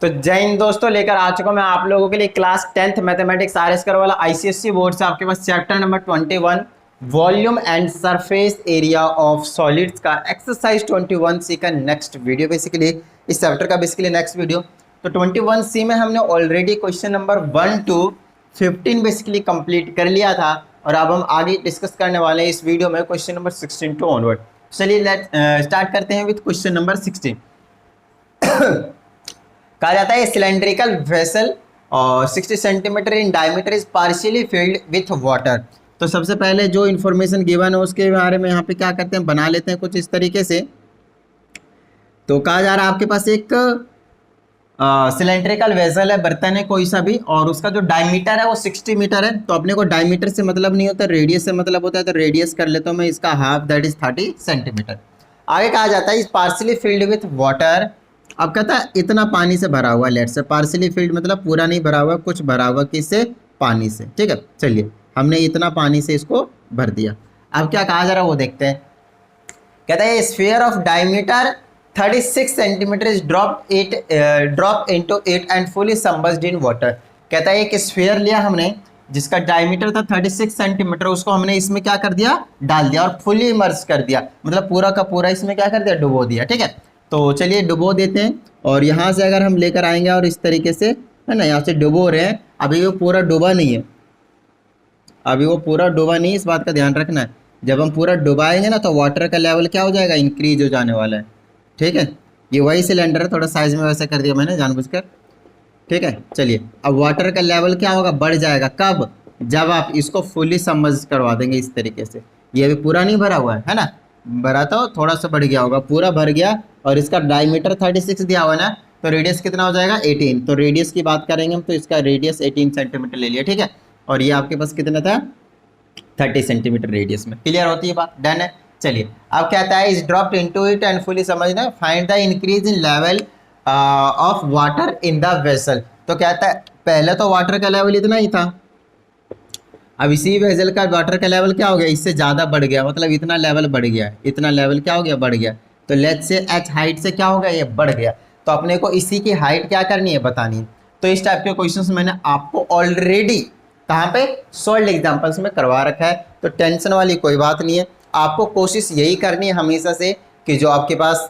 तो जय हिंद दोस्तों, लेकर आ चुका मैं आप लोगों के लिए क्लास 10th मैथमेटिक्स आरएसकर वाला आईसीएससी बोर्ड से आपके पास chapter number 21 volume and surface area of solids का एक्सरसाइज 21 सी का नेक्स्ट वीडियो। बेसिकली इस चैप्टर का बेसिकली नेक्स्ट वीडियो। तो 21 सी में हमने already question number 1 to 15 basically complete कर लिया था और अब हम आगे डिस्कस करने वाले हैं इस वीडियो में क्वेश्चन नंबर 16 टू ऑनवर्ड। चलिए स्टार्ट करते हैं विद क्वेश्चन नंबर 16। कहा जाता है सिलेंड्रिकल वेसल और 60 centimetre in diameter is partially field with water. तो सबसे पहले जो इन्फॉर्मेशन गिवन है उसके बारे में यहाँ पे क्या करते हैं, बना लेते हैं कुछ इस तरीके से। तो कहा जा रहा है आपके पास एक सिलेंड्रिकल वेसल है, बर्तन है कोई सा भी, और उसका जो डायमीटर है वो 60 मीटर है। तो अपने को डायमीटर से मतलब नहीं होता, रेडियस से मतलब होता है। तो रेडियस कर लेता हूँ मैं इसका हाफ, दैट इज 30 सेंटीमीटर। आगे कहा जाता है is partially field with water. अब कहता है इतना पानी से भरा हुआ, लेट से पार्शियली फिल्ड मतलब पूरा नहीं भरा हुआ, कुछ भरा हुआ किससे, पानी से। ठीक है, चलिए हमने इतना पानी से इसको भर दिया। अब क्या कहा जा रहा है वो देखते हैं। कहता है sphere of diameter 36 centimetre is drop into it and fully submerged in water. कहता है एक स्फीयर लिया हमने जिसका डायमीटर था 36 सेंटीमीटर, उसको हमने इसमें क्या कर दिया, डाल दिया और फुली इमर्ज कर दिया, मतलब पूरा का पूरा इसमें क्या कर दिया, डुबो दिया। ठीक है, तो चलिए डुबो देते हैं और यहाँ से अगर हम लेकर आएंगे और इस तरीके से है ना, यहाँ से डुबो रहे हैं। अभी वो पूरा डुबा नहीं है, अभी वो पूरा डुबा नहीं है, इस बात का ध्यान रखना है। जब हम पूरा डुबाएंगे ना तो वाटर का लेवल क्या हो जाएगा, इंक्रीज हो जाने वाला है। ठीक है, ये वही सिलेंडर है, थोड़ा साइज में वैसे कर दिया मैंने जानबूझकर। ठीक है, चलिए अब वाटर का लेवल क्या होगा, बढ़ जाएगा। कब, जब आप इसको फुली सबमर्ज करवा देंगे इस तरीके से। ये अभी पूरा नहीं भरा हुआ है ना, भरा तो थोड़ा सा बढ़ गया होगा, पूरा भर गया और इसका डायमीटर 36 दिया हुआ है ना, तो रेडियस कितना हो जाएगा 18। तो रेडियस की बात करेंगे हम तो इसका रेडियस 18 सेंटीमीटर ले लिया। ठीक है, और ये आपके पास कितना था, 30 सेंटीमीटर रेडियस में। क्लियर होती है बात, डन है। चलिए अब कहता है is dropped into it and fully समझना, find the increase in level of water in the vessel. तो कहता है पहले तो वाटर का लेवल इतना ही था, अब इसी वेसल का वाटर का लेवल क्या हो गया, इससे ज़्यादा बढ़ गया, मतलब इतना लेवल बढ़ गया, इतना लेवल क्या हो गया, बढ़ गया। तो लेट्स से एच हाइट से क्या हो गया, ये बढ़ गया। तो अपने को इसी की हाइट क्या करनी है, बतानी है। तो इस टाइप के क्वेश्चंस मैंने आपको ऑलरेडी कहाँ पे, सॉल्व एग्जाम्पल्स में करवा रखा है, तो टेंशन वाली कोई बात नहीं है। आपको कोशिश यही करनी है हमेशा से कि जो आपके पास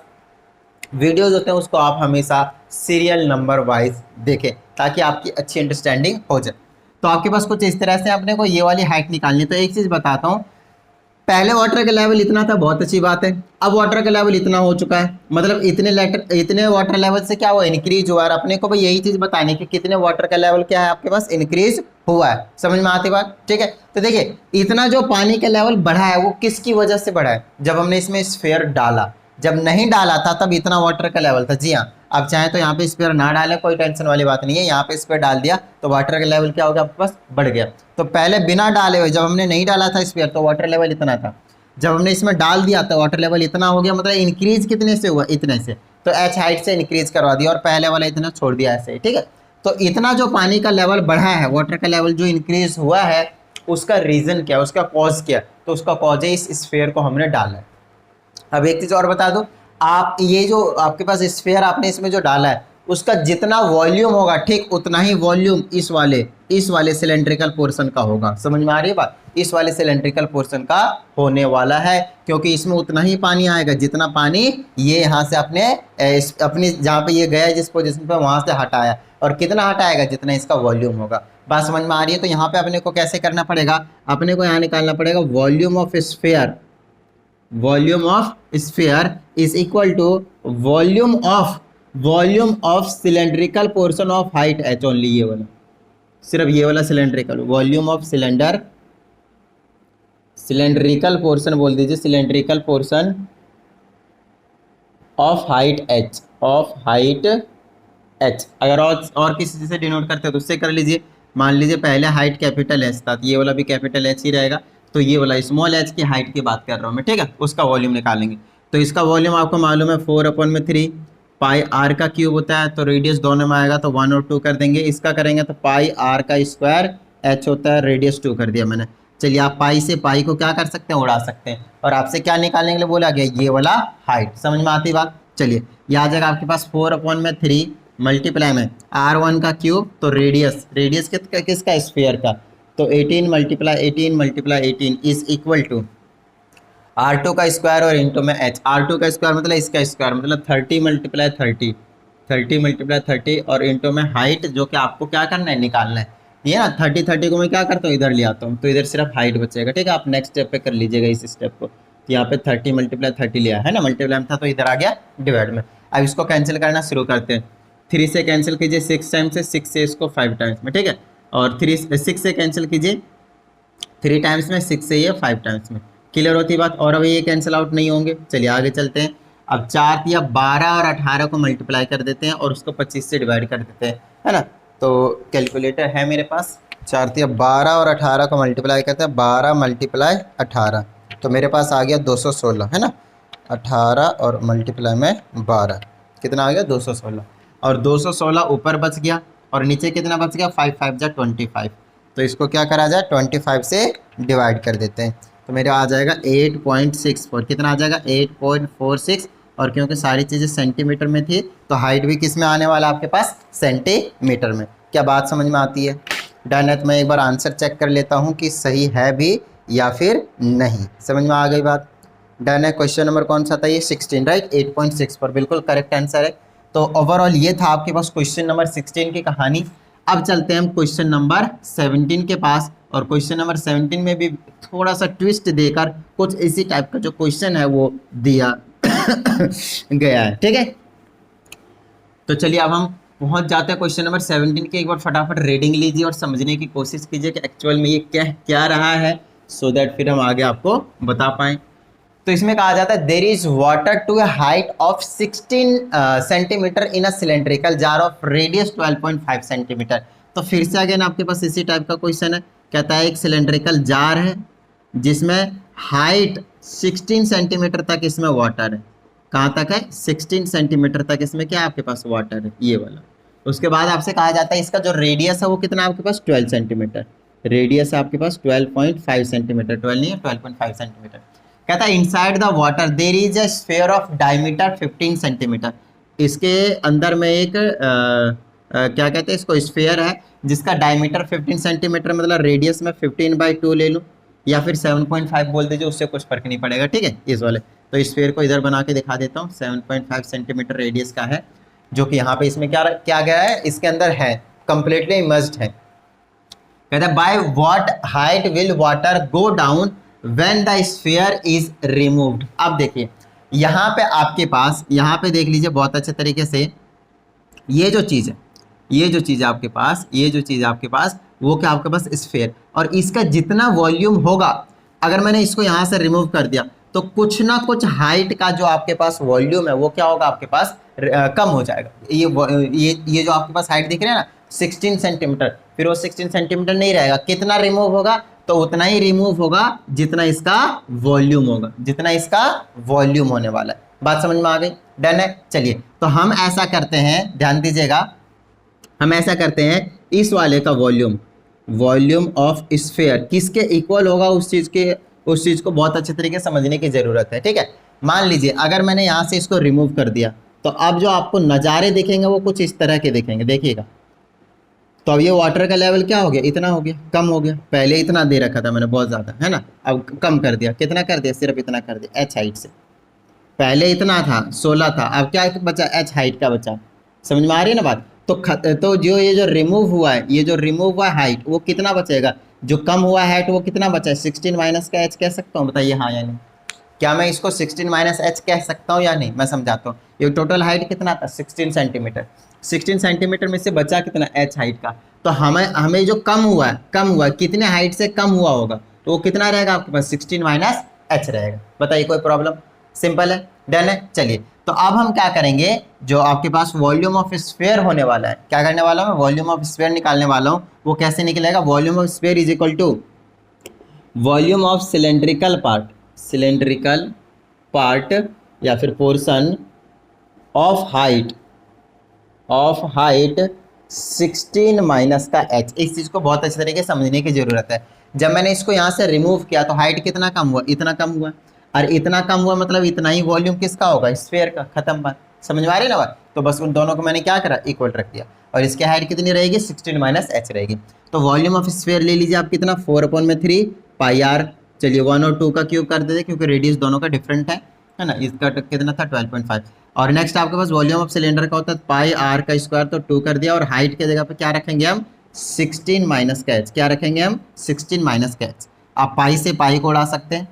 वीडियोज होते हैं उसको आप हमेशा सीरियल नंबर वाइज देखें ताकि आपकी अच्छी अंडरस्टैंडिंग हो जाए। तो आपके पास कुछ इस तरह से अपने को ये वाली हाइट निकालनी है। तो एक चीज़ बताता हूँ, पहले वाटर का लेवल इतना था, बहुत अच्छी बात है। अब वाटर का लेवल इतना हो चुका है, मतलब इतने वाटर लेवल से क्या हुआ, इंक्रीज हुआ। और अपने को भाई यही चीज़ बतानी है कि कितने वाटर का लेवल क्या है आपके पास, इंक्रीज हुआ है। समझ में आती बात। ठीक है, तो देखिए इतना जो पानी का लेवल बढ़ा है वो किसकी वजह से बढ़ा है, जब हमने इसमें स्फीयर डाला। जब नहीं डाला था तब इतना वाटर का लेवल था। जी हाँ, अब चाहे तो यहाँ पे स्फीयर ना डाले, कोई टेंशन वाली बात नहीं है। यहाँ पे स्फीयर डाल दिया तो वाटर का लेवल क्या हो गया, आपके पास बढ़ गया। तो पहले बिना डाले हुए, जब हमने नहीं डाला था स्फीयर तो वाटर लेवल इतना था, जब हमने इसमें डाल दिया तो वाटर लेवल इतना हो गया, मतलब इंक्रीज कितने से हुआ, इतने से। तो एच हाइट से इंक्रीज करवा दिया और पहले वाला इतना छोड़ दिया ऐसे। ठीक है, तो इतना जो पानी का लेवल बढ़ा है, वाटर का लेवल जो इंक्रीज हुआ है, उसका रीजन क्या, उसका कॉज क्या, तो उसका कॉज है इस स्फीयर को हमने डाला है। अब एक चीज़ और बता दूं, आप ये जो आपके पास स्फीयर आपने इसमें जो डाला है उसका जितना वॉल्यूम होगा, ठीक उतना ही वॉल्यूम इस वाले सिलेंड्रिकल पोर्शन का होगा। समझ में आ रही है बात, इस वाले सिलेंड्रिकल पोर्शन का होने वाला है, क्योंकि इसमें उतना ही पानी आएगा जितना पानी ये यहाँ से अपनी जहाँ पे ये गया जिस पोजीशन पे वहाँ से हटाया, और कितना हटाएगा, जितना इसका वॉल्यूम होगा। बात समझ में आ रही है। तो यहाँ पे अपने को कैसे करना पड़ेगा, अपने को यहाँ निकालना पड़ेगा volume of sphere. Volume of sphere is equal to volume of cylindrical portion of height h only. ये वाला, सिर्फ ये वाला cylindrical, volume of cylindrical portion बोल दीजिए, cylindrical portion of height h, अगर और किसी चीज़ से डिनोट करते हो तो उससे कर लीजिए। मान लीजिए पहले हाइट कैपिटल एच था, ये वाला भी कैपिटल एच ही रहेगा, तो ये वाला स्मॉल एच की हाइट की बात कर रहा हूँ मैं। ठीक है, उसका वॉल्यूम निकालेंगे। तो इसका वॉल्यूम आपको मालूम है 4/3 पाई आर का क्यूब होता है, तो रेडियस दोनों में आएगा तो 1 और 2 कर देंगे। इसका करेंगे तो पाई आर का स्क्वायर, एच होता है, रेडियस 2 कर दिया मैंने। चलिए आप पाई से पाई को क्या कर सकते हैं, उड़ा सकते हैं, और आपसे क्या निकालने के लिए बोला गया, ये वाला हाइट। समझ में आती बात। चलिए यहाँ जगह आपके पास 4/3 मल्टीप्लाई में R1 का क्यूब, तो रेडियस किसका, स्फीयर का, तो 18 × 18 इज इक्वल टू R2 का स्क्वायर और इंटू में H। R2 का स्क्वायर मतलब इसका स्क्वायर मतलब 30 × 30 और इंटू में हाइट, जो कि आपको क्या करना है, निकालना है। ये ना 30 को मैं क्या करता हूँ, इधर ले आता हूँ, तो इधर सिर्फ हाइट बचेगा। ठीक है, आप नेक्स्ट स्टेप पे कर लीजिएगा इस स्टेप को। तो यहाँ पे 30 × 30 लिया है ना, मल्टीप्लाई में था तो इधर आ गया डिवाइड में। अब इसको कैंसिल करना शुरू करते हैं। 3 से कैंसिल कीजिए 6 टाइम्स से, 6 से इसको 5 टाइम्स में, ठीक है। और 6 से कैंसिल कीजिए 3 टाइम्स में, 6 से ये 5 टाइम्स में। क्लियर होती बात। और अभी ये कैंसिल आउट नहीं होंगे। चलिए आगे चलते हैं। अब 4 या 12 और 18 को मल्टीप्लाई कर देते हैं और उसको 25 से डिवाइड कर देते हैं, है ना। तो कैलकुलेटर है मेरे पास। 4 या 12 और 18 को मल्टीप्लाई करते हैं, 12 × 18, तो मेरे पास आ गया 216, है ना। 18 और मल्टीप्लाई में 12 कितना आ गया, 216। और 216 ऊपर बच गया और नीचे कितना बच गया, 5 5 जा 25। तो इसको क्या करा जाए, 25 से डिवाइड कर देते हैं, तो मेरा आ जाएगा 8.64। कितना आ जाएगा, 8.46। और क्योंकि सारी चीज़ें सेंटीमीटर में थी तो हाइट भी किस में आने वाला आपके पास, सेंटीमीटर में। क्या बात समझ में आती है। डन है। तो मैं एक बार आंसर चेक कर लेता हूँ कि सही है भी या फिर नहीं। समझ में आ गई बात। डन है। क्वेश्चन नंबर कौन सा था ये, 16, राइट। 8.64 बिल्कुल करेक्ट आंसर है। तो ओवरऑल ये था आपके पास क्वेश्चन नंबर 16 की कहानी। अब चलते हैं हम क्वेश्चन नंबर 17 के पास। और क्वेश्चन नंबर 17 में भी थोड़ा सा ट्विस्ट देकर कुछ इसी टाइप का जो क्वेश्चन है वो दिया गया है, ठीक है। तो चलिए अब हम पहुंच जाते हैं क्वेश्चन नंबर 17 के। एक बार फटाफट रीडिंग लीजिए और समझने की कोशिश कीजिए कि एक्चुअल में ये क्या रहा है, सो दैट फिर हम आगे आपको बता पाएं। तो इसमें कहा जाता है there is water to a height of 16 centimetre in a cylindrical jar of radius 12.5 centimetre. तो फिर से अगेन आपके पास इसी टाइप का क्वेश्चन है। कहता है एक सिलेंड्रिकल जार है जिसमें हाइट 16 सेंटीमीटर तक इसमें वाटर है। कहाँ तक है, 16 सेंटीमीटर तक इसमें क्या है आपके पास, वाटर है, ये वाला। उसके बाद आपसे कहा जाता है इसका जो रेडियस है वो कितना है आपके पास, 12 सेंटीमीटर। रेडियस है आपके पास 12.5 सेंटीमीटर, 12 नहीं है 12.5 सेंटीमीटर। कहता है inside the water there is a sphere of diameter 15 centimetre. इसके अंदर में एक क्या कहते हैं इसको, स्फीयर है जिसका डायमीटर 15 सेंटीमीटर, मतलब रेडियस में 15/2 ले लूँ या फिर 7.5 बोल दीजिए, उससे कुछ फर्क नहीं पड़ेगा, ठीक है, इस वाले। तो स्फीयर को इधर बना के दिखा देता हूँ। 7.5 सेंटीमीटर रेडियस का है, जो कि यहाँ पे इसमें क्या गया है, इसके अंदर है, कंप्लीटली इमर्ज्ड है। कहता है by what height will water go down when the sphere is removed. अब देखिए यहाँ पे आपके पास, यहाँ पे देख लीजिए बहुत अच्छे तरीके से, ये जो चीज़ है, ये जो चीज़ है आपके पास, ये जो चीज़ है आपके पास, वो क्या आपके पास स्फीयर, और इसका जितना वॉल्यूम होगा, अगर मैंने इसको यहाँ से रिमूव कर दिया तो कुछ ना कुछ हाइट का जो आपके पास वॉल्यूम है वो क्या होगा आपके पास, कम हो जाएगा। ये जो आपके पास हाइट दिख रहा है ना 16 सेंटीमीटर, फिर वो 16 सेंटीमीटर नहीं रहेगा, कितना रिमूव होगा, तो उतना ही रिमूव होगा जितना इसका वॉल्यूम होगा, जितना इसका वॉल्यूम होने वाला है। बात समझ में आ गई। डन है। चलिए तो हम ऐसा करते हैं, ध्यान दीजिएगा, हम ऐसा करते हैं इस वाले का वॉल्यूम ऑफ स्फीयर किसके इक्वल होगा, उस चीज़ को बहुत अच्छे तरीके से समझने की ज़रूरत है, ठीक है। मान लीजिए अगर मैंने यहाँ से इसको रिमूव कर दिया तो अब जो आपको नज़ारे दिखेंगे वो कुछ इस तरह के दिखेंगे, देखिएगा। तो अब ये वाटर का लेवल क्या हो गया, इतना हो गया, कम हो गया। पहले इतना दे रखा था मैंने बहुत ज़्यादा, है ना, अब कम कर दिया। कितना कर दिया, सिर्फ इतना कर दिया, एच हाइट से। पहले इतना था 16 था, अब क्या बचा, एच हाइट का बचा। समझ में आ रही है ना बात। तो जो ये जो रिमूव हुआ है, ये जो रिमूव हुआ हाइट वो कितना बचेगा, जो कम हुआ हाइट वो कितना बचा है, 16 माइनस का एच कह सकता हूँ, बताइए हाँ या नहीं। क्या मैं इसको 16 माइनस एच कह सकता हूँ या नहीं, मैं समझाता हूँ। ये टोटल हाइट कितना था, 16 सेंटीमीटर। 16 सेंटीमीटर में से बचा कितना, एच हाइट का। तो हमें जो कम हुआ कितने हाइट से कम हुआ होगा, तो वो कितना रहेगा आपके पास, 16 माइनस एच रहेगा। बताइए कोई प्रॉब्लम, सिंपल है। डन है। चलिए तो अब हम क्या करेंगे, जो आपके पास वॉल्यूम ऑफ स्फीयर होने वाला है, क्या करने वाला हूँ, वॉल्यूम ऑफ स्फीयर निकालने वाला हूँ। वो कैसे निकलेगा, volume of sphere is equal to volume of cylindrical part या फिर पोर्शन ऑफ हाइट 16 माइनस का एच। इस चीज़ को बहुत अच्छे तरीके से समझने की ज़रूरत है। जब मैंने इसको यहाँ से रिमूव किया तो हाइट कितना कम हुआ, इतना कम हुआ, और इतना कम हुआ मतलब इतना ही वॉल्यूम किसका होगा, स्फीयर का। खत्म बात, समझ में आ रही है ना बात। तो बस उन दोनों को मैंने क्या करा, इक्वल रख दिया। और इसकी हाइट कितनी रहेगी, 16 माइनस h रहेगी। तो वॉल्यूम ऑफ स्फीयर ले लीजिए आप कितना, 4/3 पाई आर। चलिए 1 और 2 का क्यूब कर देते क्योंकि रेडियस दोनों का डिफरेंट है ना। इसका कितना था 12.5। और नेक्स्ट आपके पास वॉल्यूम ऑफ सिलेंडर का होता है पाई आर का स्क्वायर, तो 2 कर दिया। और हाइट के जगह पे क्या रखेंगे हम, 16 माइनस का h। क्या रखेंगे हम, 16 माइनस का h। आप पाई से पाई को उड़ा सकते हैं,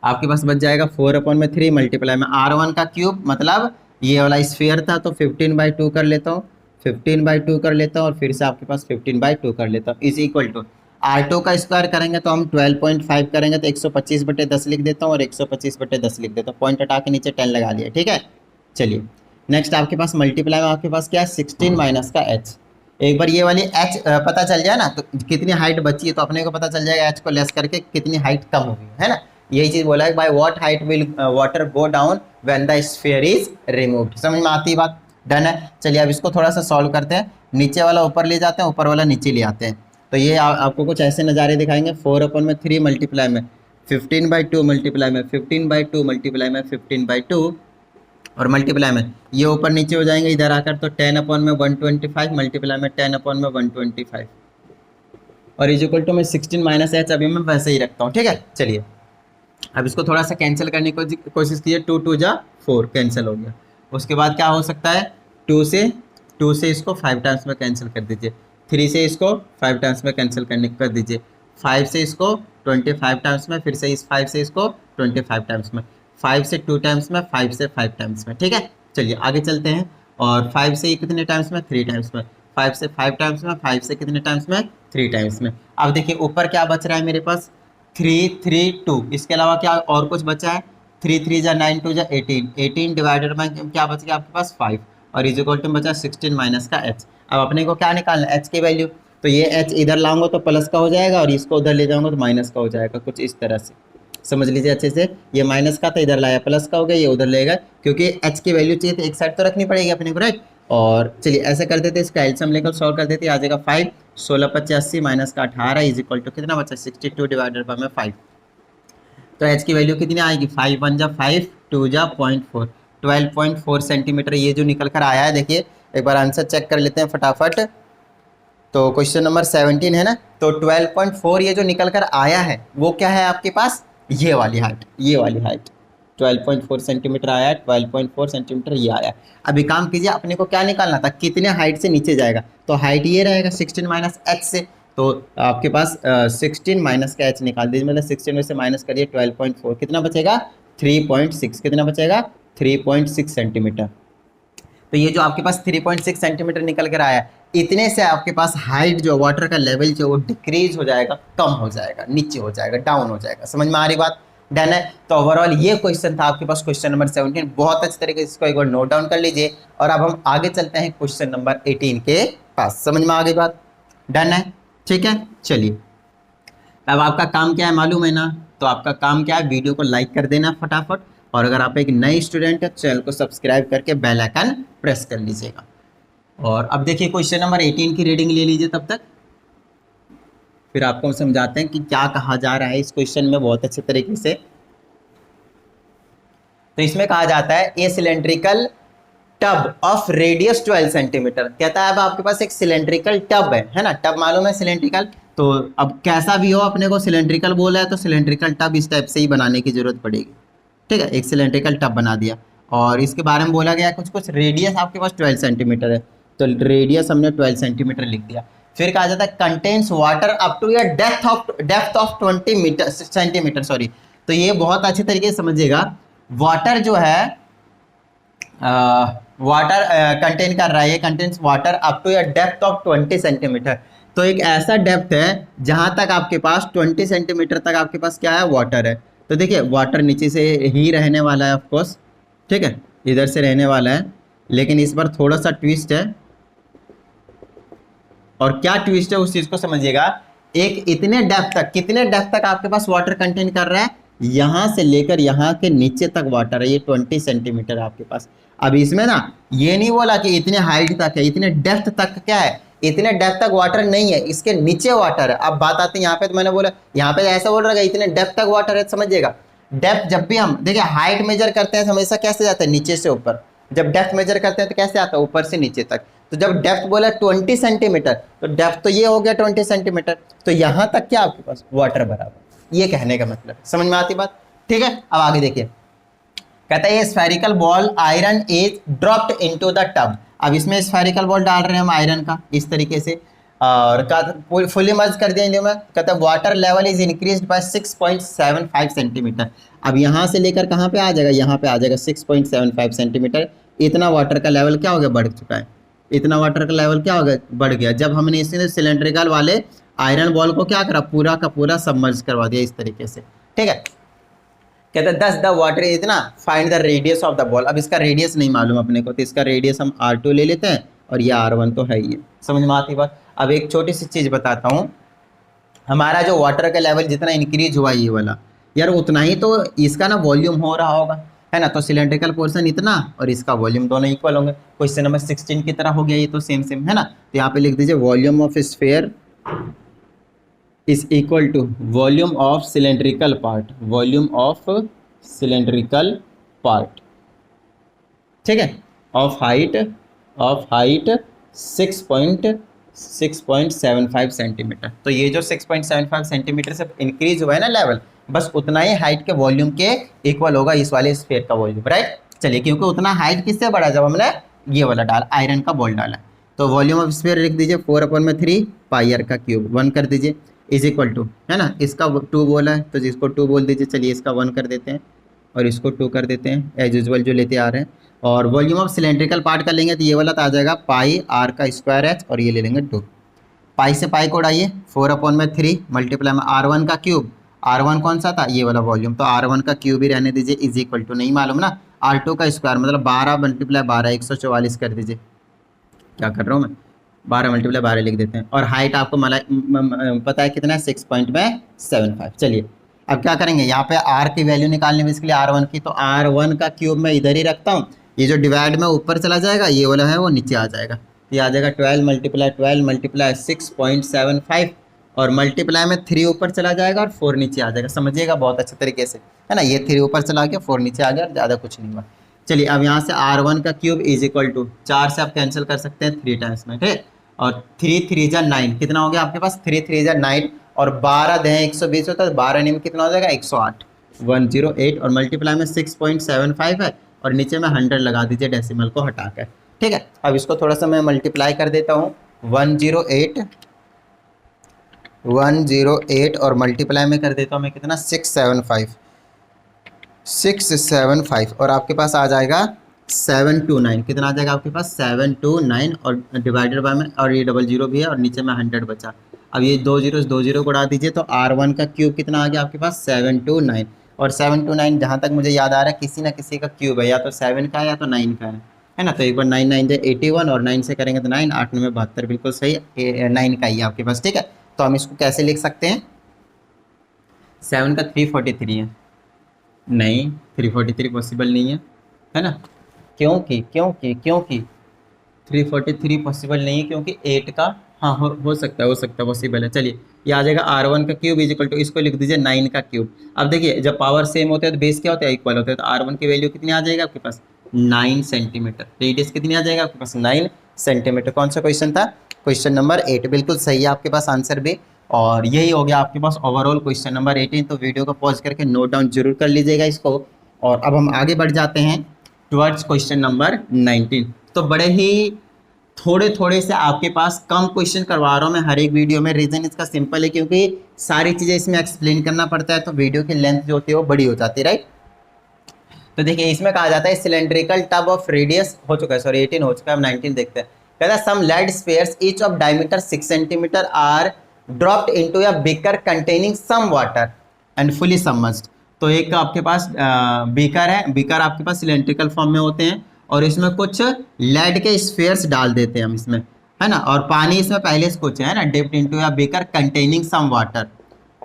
आपके पास बच जाएगा 4/3 मल्टीप्लाई में R1 का क्यूब, मतलब ये वाला स्फीयर था तो 15/2 कर लेता हूँ, 15/2 कर लेता हूँ और फिर से आपके पास 15/2 कर लेता हूँ, इज इक्वल टू R2 का स्क्वायर करेंगे तो हम 12.5 करेंगे तो 125/10 लिख देता हूँ और 125/10 लिख देता हूँ, पॉइंट हटा के नीचे 10 लगा लिया, ठीक है। चलिए नेक्स्ट आपके पास मल्टीप्लाई में आपके पास क्या है, 16 माइनस का h। एक बार ये वाली h पता चल जाए ना तो कितनी हाइट बची है तो अपने को पता चल जाएगा h को लेस करके कितनी हाइट कम होगी, है ना। यही चीज बोला है, by what height will water go down when the sphere is removed. समझ में आती है बात, डन है। चलिए अब इसको थोड़ा सा सॉल्व करते हैं, नीचे वाला ऊपर ले जाते हैं, ऊपर वाला नीचे ले आते हैं। तो ये आपको कुछ ऐसे नज़ारे दिखाएंगे, 4/3 मल्टीप्लाई में 15/2 मल्टीप्लाई में 15/2 मल्टीप्लाई में 15/2 और मल्टीप्लाई में ये ऊपर नीचे हो जाएंगे इधर आकर, तो 10/125 मल्टीप्लाई में 10/125 और इज इक्वल टू में 16 माइनस h अभी मैं वैसे ही रखता हूँ, ठीक है। चलिए अब इसको थोड़ा सा कैंसिल करने की कोशिश कीजिए, 2 2 जा 4 कैंसिल हो गया। उसके बाद क्या हो सकता है, 2 से इसको 5 टाइम्स में कैंसिल कर दीजिए, 3 से इसको 5 टाइम्स में कैंसिल कर दीजिए, 5 से इसको 25 टाइम्स में, फिर से इस 5 से इसको 25 टाइम्स में, 5 से 2 टाइम्स में, 5 से 5 टाइम्स में, ठीक है। चलिए आगे चलते हैं। और 5 से कितने टाइम्स में, 3 टाइम्स में, 5 से 5 टाइम्स में, 5 से कितने टाइम्स में, 3 टाइम्स में। अब देखिए ऊपर क्या बच रहा है मेरे पास, 3 3 2, इसके अलावा क्या और कुछ बचा है, 3 3 जा 9 2 जा 18, 18 डिवाइडेड बाय क्या बच गया आपके पास 5 और इज इक्वल टू बचा 16 माइनस का h। अब अपने को क्या निकालना है, h की वैल्यू, तो ये h इधर लाऊंगा तो प्लस का हो जाएगा और इसको उधर ले जाऊंगा तो माइनस का हो जाएगा, कुछ इस तरह से समझ लीजिए अच्छे से। ये माइनस का था इधर लाया प्लस का हो गया, ये उधर लेगा क्योंकि h की वैल्यू चाहिए तो एक साइड तो रखनी पड़ेगी अपने को, राइट। और चलिए ऐसे कर देते, इसका एलसीएम लेकर सॉल्व कर देते, आ जाएगा 5 16 85 माइनस का 18 इज इक्वल टू कितना बचा 62 डिवाइडेड बाय 5। तो h की वैल्यू कितनी आएगी, 5 1 जा 5 2 जा 0.4, 12.4 सेंटीमीटर ये जो निकल कर आया है। देखिए एक बार आंसर चेक कर लेते हैं फटाफट। तो क्वेश्चन नंबर 17 है ना, तो 12.4 ये जो निकल कर आया है वो क्या है आपके पास, ये वाली हाइट, ये वाली हाइट 12.4 सेंटीमीटर आया है, 12.4 सेंटीमीटर ये आया। अभी काम कीजिए, अपने को क्या निकालना था, कितने हाइट से नीचे जाएगा, तो हाइट ये रहेगा 16 माइनस h से, तो आपके पास 16 माइनस का h निकाल दीजिए, मतलब 16 में से माइनस करिए 12.4, कितना बचेगा 3.6, कितना बचेगा 3.6 सेंटीमीटर। तो ये जो आपके पास 3.6 सेंटीमीटर निकल कर आया, इतने से आपके पास हाइट जो वाटर का लेवल जो वो डिक्रीज हो जाएगा, कम हो जाएगा, नीचे हो जाएगा, डाउन हो जाएगा। समझ में आ रही बात, डन है। तो ओवरऑल ये क्वेश्चन था आपके पास, क्वेश्चन नंबर 17, बहुत अच्छे तरीके से इसको एक बार नोट डाउन कर लीजिए। और अब हम आगे चलते हैं क्वेश्चन नंबर 18 के पास। समझ में आ गई बात, डन है, ठीक है। चलिए अब आपका काम क्या है मालूम है ना, तो आपका काम क्या है, वीडियो को लाइक कर देना फटाफट, और अगर आप एक नए स्टूडेंट है चैनल को सब्सक्राइब करके बेल आइकन प्रेस कर लीजिएगा। और अब देखिए क्वेश्चन नंबर 18 की रीडिंग ले लीजिए तब तक, फिर आपको हम समझाते हैं कि क्या कहा जा रहा है इस क्वेश्चन में बहुत अच्छे तरीके से। तो इसमें कहा जाता है ए cylindrical tub of radius 12 centimetre. कहता है अब आपके पास एक सिलेंड्रिकल टब है ना, टब मालूम है सिलेंड्रिकल, तो अब कैसा भी हो अपने को सिलेंड्रिकल बोला है तो सिलेंड्रिकल टब इस टाइप से ही बनाने की जरूरत पड़ेगी, ठीक है। एक सिलेंड्रिकल टब बना दिया और इसके बारे में बोला गया कुछ रेडियस आपके पास 12 सेंटीमीटर है, तो रेडियस हमने 12 सेंटीमीटर लिख दिया। फिर कहा जाता है कंटेन्स वाटर अप टू या डेप्थ ऑफ 20 सेंटीमीटर, सॉरी। तो ये बहुत अच्छे तरीके से समझिएगा, वाटर जो है वाटर कंटेन कर रहा है, ये कंटेन्स वाटर अप टू या डेप्थ ऑफ 20 सेंटीमीटर। तो एक ऐसा डेप्थ है जहां तक आपके पास 20 सेंटीमीटर तक आपके पास क्या है, वाटर है। तो देखिए वाटर नीचे से ही रहने वाला है ऑफकोर्स, ठीक है, इधर से रहने वाला है, लेकिन इस बार थोड़ा सा ट्विस्ट है। और क्या ट्विस्ट है उस चीज को समझिएगा, एक इतने डेप्थ तक, कितने डेप्थ तक आपके पास वाटर कंटेन कर रहा है, यहां से लेकर यहां के नीचे तक वाटर है, ये 20 सेंटीमीटर आपके पास। अब इसमें ना ये नहीं बोला कि इतने हाइट तक है, इतने डेप्थ तक क्या है, इतने डेप्थ तक वाटर नहीं है, इसके नीचे वाटर है। अब बात आती है यहाँ पे, तो मैंने बोला यहाँ पे ऐसा बोल रहा है इतने डेप्थ तक वाटर है, समझिएगा। डेप्थ जब भी हम देखिए हाइट मेजर करते हैं हमेशा कैसे जाता है, नीचे से ऊपर, जब डेप्थ मेजर करते हैं तो कैसे आता है, ऊपर से नीचे तक। तो जब डेप्थ बोला 20 सेंटीमीटर, तो डेप्थ तो ये हो गया 20 सेंटीमीटर, तो यहां तक क्या आपके पास वाटर बराबर, ये कहने का मतलब, समझ में आती बात। ठीक है, अब आगे देखिए, कहता है ये spherical ball iron is dropped into the tub. अब इसमें स्फेरिकल बॉल डाल रहे हैं हम आयरन का इस तरीके से, और फुली मर्ज कर दिया में, कहता है water level is increased by 6.75 centimetre. अब यहाँ से लेकर कहाँ पे आ जाएगा, यहाँ पे आ जाएगा 6.75 सेंटीमीटर। इतना वाटर का लेवल क्या हो गया, बढ़ चुका है, इतना वाटर का लेवल क्या हो गया, बढ़ गया। जब हमने इसने सिलेंड्रिकल वाले आयरन बॉल को क्या करा, पूरा का पूरा सबमर्ज करवा दिया इस तरीके से। ठीक है, कहते हैं दस द वाटर इज ना, find the radius of the ball. अब इसका रेडियस नहीं मालूम अपने को, तो इसका रेडियस हम R2 ले लेते हैं, और ये R1 तो है ही है, समझ में आती बात। अब एक छोटी सी चीज़ बताता हूँ, हमारा जो वाटर का लेवल जितना इंक्रीज हुआ ये वाला, यार उतना ही तो इसका ना वॉल्यूम हो रहा होगा, है ना। तो सिलेंड्रिकल पोर्शन इतना और इसका वॉल्यूम दोनों इक्वल होंगे। क्वेश्चन नंबर 16 की तरह हो गया ये, तो सेम सेम है ना। तो यहाँ पे लिख दीजिए volume of sphere is equal to volume of cylindrical part, volume of cylindrical part, ठीक है, ऑफ हाइट 6.75 सेंटीमीटर। तो ये जो 6.75 सेंटीमीटर से इंक्रीज हुआ है ना लेवल, बस उतना ही हाइट के वॉल्यूम के इक्वल होगा इस वाले स्फीयर का वॉल्यूम, राइट। चलिए, क्योंकि उतना हाइट किससे बढ़ा, जब हमने ये वाला डाला, आयरन का बॉल डाला। तो वॉल्यूम ऑफ स्फीयर लिख दीजिए 4/3 पाई r का क्यूब, 1 कर दीजिए, इज इक्वल टू, है ना, इसका 2 बोला है तो जिसको 2 बोल दीजिए। चलिए इसका 1 कर देते हैं और इसको 2 कर देते हैं, एज यूजुअल जो लेते आ रहे हैं। और वॉल्यूम ऑफ सिलेंड्रिकल पार्ट का लेंगे तो ये वाला तो आ जाएगा पाई r का स्क्वायर h, और ये ले लेंगे 2। पाई से पाई को उड़ाइए, 4/3 मल्टीप्लाई में R1 का क्यूब, R1 कौन सा था, ये वाला वॉल्यूम, तो R1 का क्यूब ही रहने दीजिए, इज इक्वल टू, नहीं मालूम ना, R2 का स्क्वायर मतलब 12 मल्टीप्लाई 12 144 कर दीजिए। क्या कर रहा हूँ मैं, 12 मल्टीप्लाई 12 लिख देते हैं। और हाइट आपको पता है कितना है, 6.75। चलिए अब क्या करेंगे, यहाँ पे R की वैल्यू निकालने में इसके लिए R1 की, तो R1 का क्यूब मैं इधर ही रखता हूँ, ये जो डिवाइड में ऊपर चला जाएगा, ये वाला है वो नीचे आ जाएगा। ये आ जाएगा 12 मल्टीप्लाई 6.75, और मल्टीप्लाई में 3 ऊपर चला जाएगा और 4 नीचे आ जाएगा। समझिएगा बहुत अच्छे तरीके से, है ना। ये 3 ऊपर चला गया, 4 नीचे आ गया, ज़्यादा कुछ नहीं हुआ। चलिए अब यहाँ से R1 का क्यूब इज इक्वल टू 4 से आप कैंसिल कर सकते हैं 3 टाइम्स में, ठीक। और 3 3 जा 9, कितना हो गया आपके पास, 3 3 जा 9, और 12 दें 120 होता है, 12 में कितना हो जाएगा 108, 108, और मल्टीप्लाई में 6.75 है, और नीचे में 100 लगा दीजिए डेसिमल को हटा कर, ठीक है। अब इसको थोड़ा सा मैं मल्टीप्लाई कर देता हूँ, 108 और मल्टीप्लाई में कर देता हूँ मैं कितना, 675, और आपके पास आ जाएगा 729, कितना आ जाएगा आपके पास 729, और डिवाइडेड बाय में, और ये 00 भी है, और नीचे में 100 बचा। अब ये 2 0 को उड़ा दीजिए, तो R1 का क्यूब कितना आ गया आपके पास 729, और 729 जहाँ तक मुझे याद आ रहा है किसी ना किसी का क्यूब है, या तो 7 का है या तो 9 का है ना। तो एक बार 9 9 जो 81, और 9 से करेंगे तो 9, 8 9 72, बिल्कुल सही, 9 का ही है आपके पास, ठीक है। तो हम इसको कैसे लिख सकते हैं, 7 का 343 है, नहीं 343 पॉसिबल नहीं है ना। क्योंकि 343 पॉसिबल नहीं है, क्योंकि 8 का, हाँ हो सकता है पॉसिबल है। चलिए ये आ जाएगा R1 का क्यूब इज इक्वल टू, इसको लिख दीजिए 9 का क्यूब। अब देखिए जब पावर सेम होते हैं तो बेस क्या होता है, इक्वल होते हैं। तो R1 की वैल्यू कितनी आ जाएगा आपके पास 9 सेंटीमीटर, रेडियस कितनी आ जाएगा आपके पास 9 सेंटीमीटर। कौन सा क्वेश्चन था, क्वेश्चन नंबर 8, बिल्कुल सही है आपके पास आंसर भी। और यही हो गया आपके पास ओवरऑल क्वेश्चन नंबर 18। तो वीडियो को पॉज करके नोट डाउन जरूर कर लीजिएगा इसको। और अब हम आगे बढ़ जाते हैं टुवर्ड्स क्वेश्चन नंबर 19। तो बड़े ही थोड़े से आपके पास कम क्वेश्चन करवा रहा हूँ मैं हर एक वीडियो में। रीज़न इसका सिंपल है, क्योंकि सारी चीज़ें इसमें एक्सप्लेन करना पड़ता है, तो वीडियो की लेंथ जो होती है वो बड़ी हो जाती है, राइट। तो देखिए इसमें कहा जाता है सिलेंड्रिकल टब ऑफ रेडियस हो चुका है, सॉरी 18 हो चुका है, अब 19 देखते हैं। कहता है some lead spheres each of diameter 6 centimetre are dropped into a beaker containing some water and fully submerged. तो एक आपके पास बीकर है, बीकर आपके पास सिलेंड्रिकल फॉर्म में होते हैं, और इसमें कुछ लेड के स्फीयर्स डाल देते हैं हम इसमें, है ना। और पानी इसमें पहले से कुछ है ना, dipped into a beaker containing some water.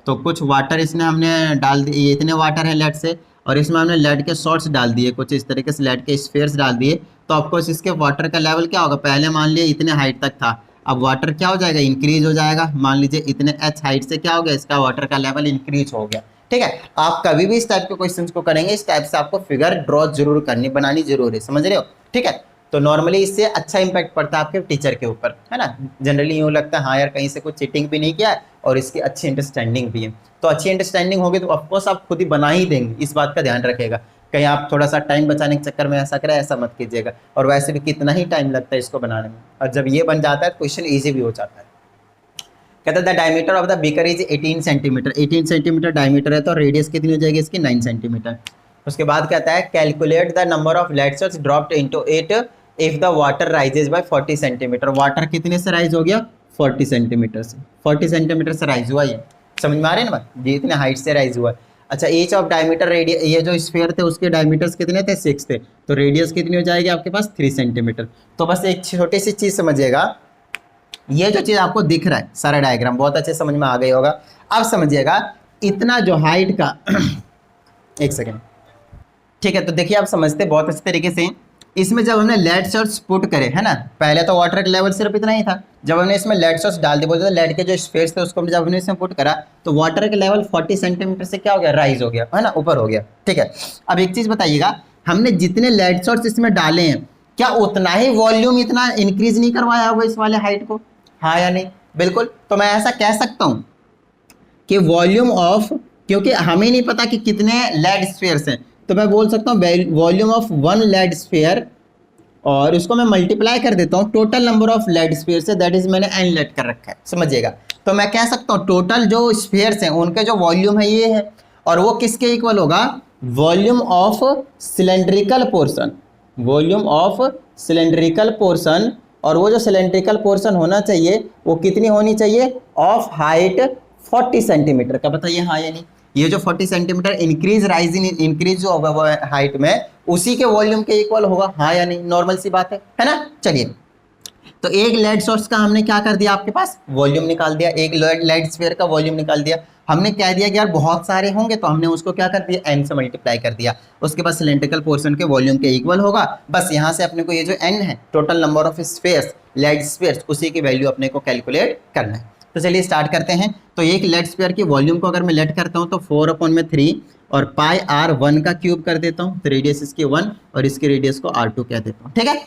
तो कुछ वाटर इसमें हमने डाल दिए, इतने वाटर है लेड से, और इसमें हमने लेड के शॉर्ट्स डाल दिए, कुछ इस तरीके से लेड के स्फीयर्स डाल दिए। तो ऑफकोर्स इसके वाटर का लेवल क्या होगा, पहले मान लिया इतने हाइट तक था, अब वाटर क्या हो जाएगा, इंक्रीज हो जाएगा। मान लीजिए इतने h हाइट से क्या हो गया, इसका वाटर का लेवल इंक्रीज हो गया। ठीक है, आप कभी भी इस टाइप के क्वेश्चंस को करेंगे इस टाइप से आपको फिगर ड्रॉ जरूर करनी, बनानी जरूर है, समझ रहे हो, ठीक है। तो नॉर्मली इससे अच्छा इंपैक्ट पड़ता है आपके टीचर के ऊपर, है ना। जनरली यूँ लगता है हाँ यार कहीं से कुछ चीटिंग भी नहीं किया है और इसकी अच्छी अंडरस्टैंडिंग भी है। तो अच्छी अंडरस्टैंडिंग होगी तो ऑफकोर्स आप खुद ही बना ही देंगे, इस बात का ध्यान रखेगा। कहीं आप थोड़ा सा टाइम बचाने के चक्कर में ऐसा करें, ऐसा मत कीजिएगा। और वैसे भी कितना ही टाइम लगता है इसको बनाने में, और जब ये बन जाता है तो क्वेश्चन ईजी भी हो जाता है। कहता है the diameter of the beaker is 18 centimetre, 18 centimetre diameter है तो रेडियस कितनी हो जाएगी इसकी 9 सेंटीमीटर। उसके बाद कहता है calculate the number of lead shots dropped into it if the water rises by 40 centimetre. Water कितने से राइज हो गया 40 सेंटीमीटर से, 40 सेंटीमीटर से राइज हुआ, ये समझ में आ रहे हैं ना, ये इतने हाइट से राइज हुआ। अच्छा एच ऑफ डायमीटर रेडियस, ये जो स्फीयर थे उसके डायमीटर्स कितने थे 6 थे, तो रेडियस कितनी हो जाएगी आपके पास 3 सेंटीमीटर। तो बस एक छोटी सी चीज समझिएगा, ये जो चीज आपको दिख रहा है सारा डायग्राम बहुत अच्छे समझ में आ गई होगा। अब समझिएगा इतना जो हाइट का एक सेकेंड, ठीक है। तो देखिए आप समझते बहुत अच्छे तरीके से, इसमें जब हमने लेड शॉट्स पुट करे है ना, पहले तो वाटर का लेवल सिर्फ इतना ही था, जब हमने इसमें लेड शॉट्स डाल दिए, बोलते थे लेड के जो स्पेस थे उसको जब हमने इसमें पुट करा तो वाटर का लेवल 40 सेंटीमीटर से क्या हो गया राइज हो गया, है ना, ऊपर हो गया, ठीक है। अब एक चीज बताइएगा, हमने जितने लेड शॉट्स इसमें डाले हैं क्या उतना ही वॉल्यूम इतना इंक्रीज नहीं करवाया होगा इस वाले हाइट को, हाँ या नहीं, बिल्कुल। तो मैं ऐसा कह सकता हूं कि वॉल्यूम ऑफ, क्योंकि हमें नहीं पता कि कितने लेड स्फीयर्स हैं, तो मैं बोल सकता हूँ वॉल्यूम ऑफ 1 लेड स्फीयर, और उसको मैं मल्टीप्लाई कर देता हूँ total number of lead sphere से, दैट इज मैंने एन लेट कर रखा है, समझिएगा। तो मैं कह सकता हूँ टोटल जो स्फीयर्स हैं उनके जो वॉल्यूम है ये है, और वो किसके इक्वल होगा, volume of cylindrical portion, volume of cylindrical portion. और वो जो सिलेंड्रिकल पोर्शन होना चाहिए वो कितनी होनी चाहिए, ऑफ हाइट 40 सेंटीमीटर का, बताइए हाँ या नहीं। ये जो 40 सेंटीमीटर इंक्रीज राइजिंग इंक्रीज जो होगा वो हाइट में उसी के वॉल्यूम के इक्वल होगा, हाँ या नहीं, नॉर्मल सी बात है ना। चलिए तो एक लेड सोर्स का हमने क्या कर दिया, आपके पास वॉल्यूम निकाल दिया, एक लेड स्फीयर का वॉल्यूम निकाल दिया। हमने कह दिया कि यार बहुत सारे होंगे तो हमने उसको क्या कर दिया एन से मल्टीप्लाई कर दिया, उसके बाद सिलेंड्रिकल पोर्शन के वॉल्यूम के इक्वल होगा। बस यहाँ से अपने को ये जो एन है total number of spheres lead spheres उसी की वैल्यू अपने को कैलकुलेट करना है। तो चलिए स्टार्ट करते हैं। तो एक लेड स्फीयर की वॉल्यूम को अगर मैं लेट करता हूँ तो 4/3 और पाई आर 1 का क्यूब कर देता हूँ, तो रेडियस इसकी 1 और इसकी रेडियस को R2 कह देता हूँ, ठीक है।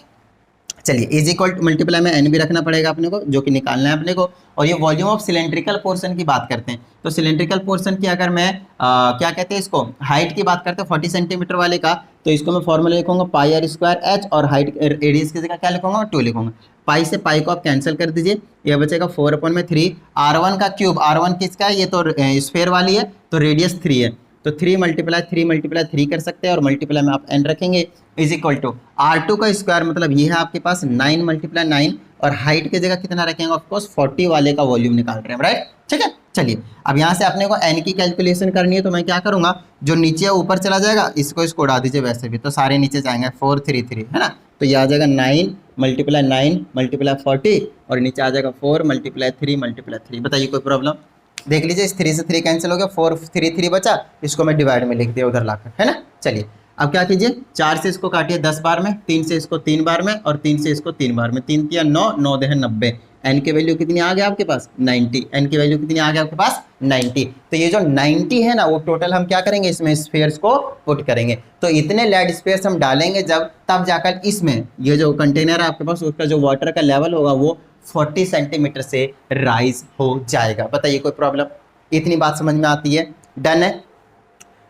चलिए इज इक्वल टू मल्टीप्लाई में एन भी रखना पड़ेगा अपने को, जो कि निकालना है अपने को। और ये वॉल्यूम ऑफ सिलेंड्रिकल पोर्शन की बात करते हैं, तो सिलेंड्रिकल पोर्शन की अगर मैं क्या कहते हैं इसको हाइट की बात करते हैं 40 सेंटीमीटर वाले का, तो इसको मैं फॉर्मूला लिखूंगा पाई आर स्क्वायर एच, और हाइट रेडियस की जगह क्या लिखूंगा 2 लिखूंगा। पाई से पाई को आप कैंसिल कर दीजिए, यह बचेगा 4/3 R1 का क्यूब, R1 किसका है, ये तो स्फीयर वाली है तो रेडियस 3 है, तो 3 कर सकते हैं और मल्टीप्लाई में आप एन रखेंगे इज इक्वल टू R2 का स्क्वायर, मतलब ये है आपके पास 9 × 9, और हाइट की जगह कितना रखेंगे ऑफकोर्स 40 वाले का वॉल्यूम निकाल रहे हैं, राइट, ठीक है। चलिए अब यहाँ से अपने को एन की कैलकुलेशन करनी है, तो मैं क्या करूँगा, जो नीचे ऊपर चला जाएगा इसको उड़ा दीजिए, वैसे भी तो सारे नीचे जाएंगे 4 3 3 है ना, तो ये आ जाएगा 9 × 9 × 40, और नीचे आ जाएगा 4 × 3 × 3। बताइए कोई प्रॉब्लम, देख लीजिए इस 3 से 3 कैंसिल हो गया, 4 3 3 बचा, इसको मैं डिवाइड में लिख दिया उधर लाकर, है ना। चलिए अब क्या कीजिए, 4 से इसको काटिए 10 बार में, 3 से इसको 3 बार में, और 3 से इसको 3 बार में, 3 × 9 9 × 90, एन की वैल्यू कितनी आ गया आपके पास 90, एन की वैल्यू कितनी आ गया आपके पास 90। तो ये जो 90 है ना वो टोटल हम क्या करेंगे इसमें स्फीयर्स को पुट करेंगे, तो इतने लेड स्फीयर्स हम डालेंगे जब तब जाकर इसमें ये जो कंटेनर है आपके पास उसका जो वाटर का लेवल होगा वो 40 सेंटीमीटर से राइज हो जाएगा। बताइए कोई प्रॉब्लम, इतनी बात समझ में आती है, डन है।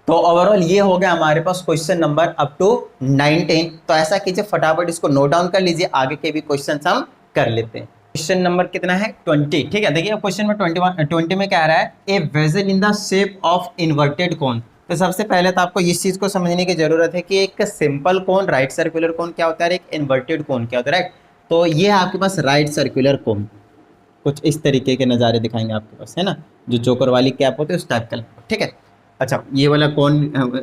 तो ओवरऑल ये हो गया हमारे पास क्वेश्चन नंबर अप टू 19। तो ऐसा कीजिए फटाफट इसको नोट डाउन कर लीजिए, आगे के भी क्वेश्चन हम कर लेते हैं। क्वेश्चन नंबर कितना है 20, ठीक है। देखिए क्वेश्चन में 20 में क्या आ रहा है, a vessel in the shape of inverted कोन। तो सबसे पहले तो आपको इस चीज को समझने की जरूरत है कि एक सिंपल कोन राइट सर्कुलर कोन क्या होता है, एक इन्वर्टेड कोन क्या होता है, राइट। तो ये है आपके पास राइट सर्कुलर कोन, कुछ इस तरीके के नज़ारे दिखाएंगे आपके पास, है ना, जो जोकर वाली कैप होती है उस टाइप का, ठीक है। अच्छा ये वाला कौन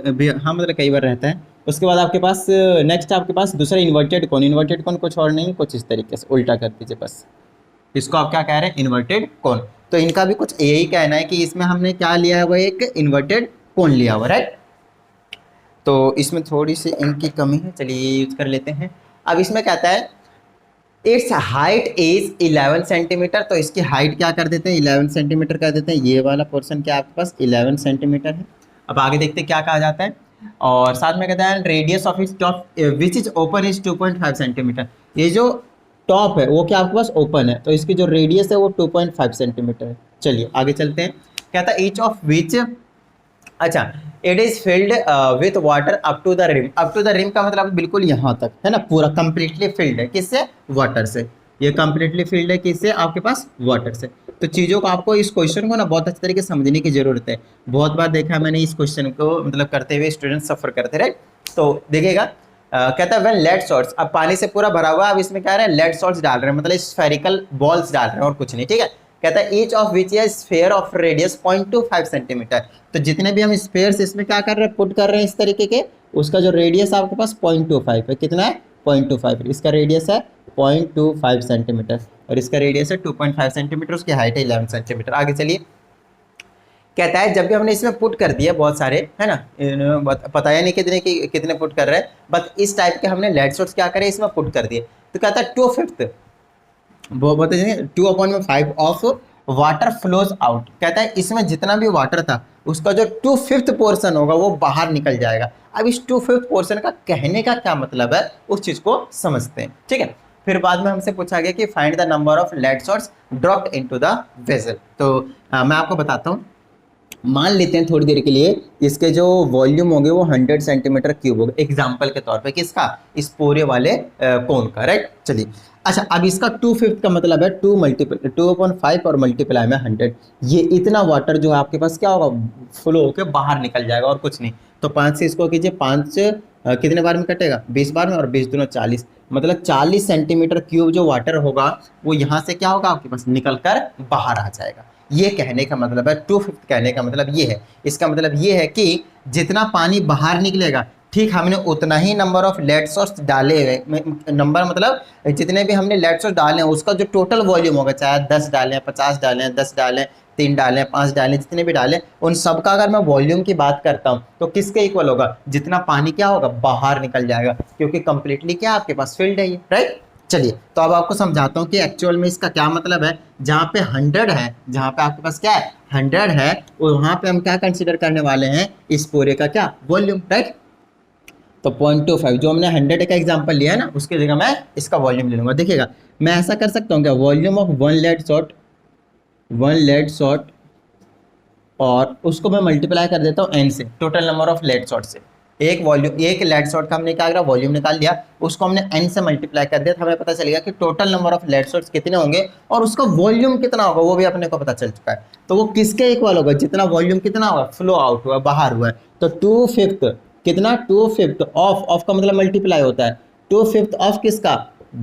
भी हाँ मतलब कई बार रहता है। उसके बाद आपके पास नेक्स्ट आपके पास दूसरा इन्वर्टेड कौन कुछ और नहीं, कुछ इस तरीके से उल्टा कर दीजिए, बस इसको आप क्या कह रहे हैं इन्वर्टेड कौन। तो इनका भी कुछ यही कहना है कि इसमें हमने क्या लिया है वो एक इन्वर्टेड कौन लिया हुआ, राइट। तो इसमें थोड़ी सी इनकी कमी है, चलिए यूज कर लेते हैं। अब इसमें कहता है इट्स हाइट इज 11 सेंटीमीटर, तो इसकी हाइट क्या कर देते हैं 11 सेंटीमीटर कर देते हैं, ये वाला पोर्शन क्या आपके पास 11 सेंटीमीटर है। अब आगे देखते क्या कहा जाता है। और साथ में कहता है रेडियस ऑफ इस top which is open is 2.5 centimetre. ये जो टॉप है वो क्या आपके पास ओपन है, तो इसकी जो रेडियस है वो 2.5 सेंटीमीटर है। चलिए आगे चलते हैं। कहता है ईच ऑफ विच, अच्छा, it is filled with water up to the rim. Up to the rim का मतलब बिल्कुल यहाँ तक है ना, पूरा कंप्लीटली फिल्ड है किससे, वाटर से। ये कंप्लीटली फिल्ड है किससे, आपके पास वाटर से। तो चीज़ों को आपको इस क्वेश्चन को ना बहुत अच्छे तरीके से समझने की जरूरत है। बहुत बार देखा है मैंने इस क्वेश्चन को मतलब करते हुए स्टूडेंट सफर करते राइट। तो देखिएगा कहता है व्हेन लेड सॉल्ट्स, अब पानी से पूरा भरा हुआ है, अब इसमें क्या है लेड सॉल्ट्स डाल रहे हैं, मतलब स्फेरिकल बॉल्स डाल रहे हैं और कुछ नहीं, ठीक है। कहता है each of which is sphere of radius 0.25 centimetre. तो जितने भी हम स्फेयर्स इसमें क्या कर रहे हैं, पुट कर रहे हैं इस तरीके के, उसका जो रेडियस आपके पास 0.25 है, कितना है 0.25, इसका रेडियस है 0.25 सेंटीमीटर और इसका रेडियस है 2.5 सेंटीमीटर, उसकी हाइट है 11 सेंटीमीटर। आगे चलिए। कहता है जब भी हमने इसमें पुट कर दिया बहुत सारे है ना, पता है नहीं कितने पुट कर रहे हैं, बट इस टाइप के हमने लेड सॉल्ट्स क्या करें इसमें पुट कर दिए। तो कहता है 2/5 वो बताइए 2/5 ऑफ वाटर फ्लोज आउट। कहता है इसमें जितना भी वाटर था उसका जो 2/5 पोर्शन होगा वो बाहर निकल जाएगा। अब इस 2/5 पोर्शन का कहने का क्या मतलब है उस चीज को समझते हैं, ठीक है। फिर बाद में हमसे पूछा गया कि find the number of lead salts dropped into the vessel. तो मैं आपको बताता हूँ, मान लेते हैं थोड़ी देर के लिए इसके जो वॉल्यूम होंगे वो 100 सेंटीमीटर क्यूब होगा, एग्जाम्पल के तौर पे किसका, इस पूरे वाले कोन का, राइट। चलिए अच्छा, अब इसका 2/5 का मतलब है 2/5 और मल्टीप्लाई में 100। ये इतना वाटर जो है आपके पास क्या होगा, फ्लो होकर बाहर निकल जाएगा और कुछ नहीं। तो 5 से इसको कीजिए, 5 कितने बार में कटेगा, 20 बार में, और 20 दूना 40, मतलब 40 सेंटीमीटर क्यूब जो वाटर होगा वो यहाँ से क्या होगा आपके पास निकल कर बाहर आ जाएगा। ये कहने का मतलब है 2/5 कहने का मतलब ये है, इसका मतलब ये है कि जितना पानी बाहर निकलेगा ठीक हमने उतना ही नंबर ऑफ लेड सॉल्ट्स डाले हुए, नंबर मतलब जितने भी हमने लेड सॉल्ट्स डाले हैं उसका जो टोटल वॉल्यूम होगा, चाहे 10 डालें, 50 डालें, 10 डालें, 3 डालें, 5 डालें, जितने भी डालें उन सब का अगर मैं वॉल्यूम की बात करता हूँ तो किसके इक्वल होगा, जितना पानी क्या होगा बाहर निकल जाएगा, क्योंकि कंप्लीटली क्या आपके पास फील्ड है ये, राइट। चलिए तो अब आपको समझाता हूँ कि एक्चुअल में इसका क्या मतलब है। जहाँ पे 100 है, जहाँ पे आपके पास क्या है 100 है, वहाँ पे हम क्या कंसीडर करने वाले हैं, इस पूरे का क्या वॉल्यूम, राइट। तो 0.25 जो हमने 100 का एग्जांपल लिया है ना, उसकी जगह मैं इसका वॉल्यूम ले लूँगा। देखिएगा मैं ऐसा कर सकता हूँ क्या, volume of one lead shot और उसको मैं मल्टीप्लाई कर देता हूँ n से, total number of lead shot से। एक लेड शॉट का हमने क्या करा, वॉल्यूम निकाल लिया, उसको हमने n से मल्टीप्लाई कर दिया, तो हमें पता चलेगा कि total number of lead shots कितने होंगे और उसका वॉल्यूम कितना होगा वो भी अपने को पता चल चुका है। तो वो किसके इक्वल होगा, जितना वॉल्यूम कितना होगा, फ्लो आउट हुआ, बाहर हुआ है। तो 2/5 कितना, 2/5 ऑफ का मतलब मल्टीप्लाई होता है, 2/5 ऑफ किसका,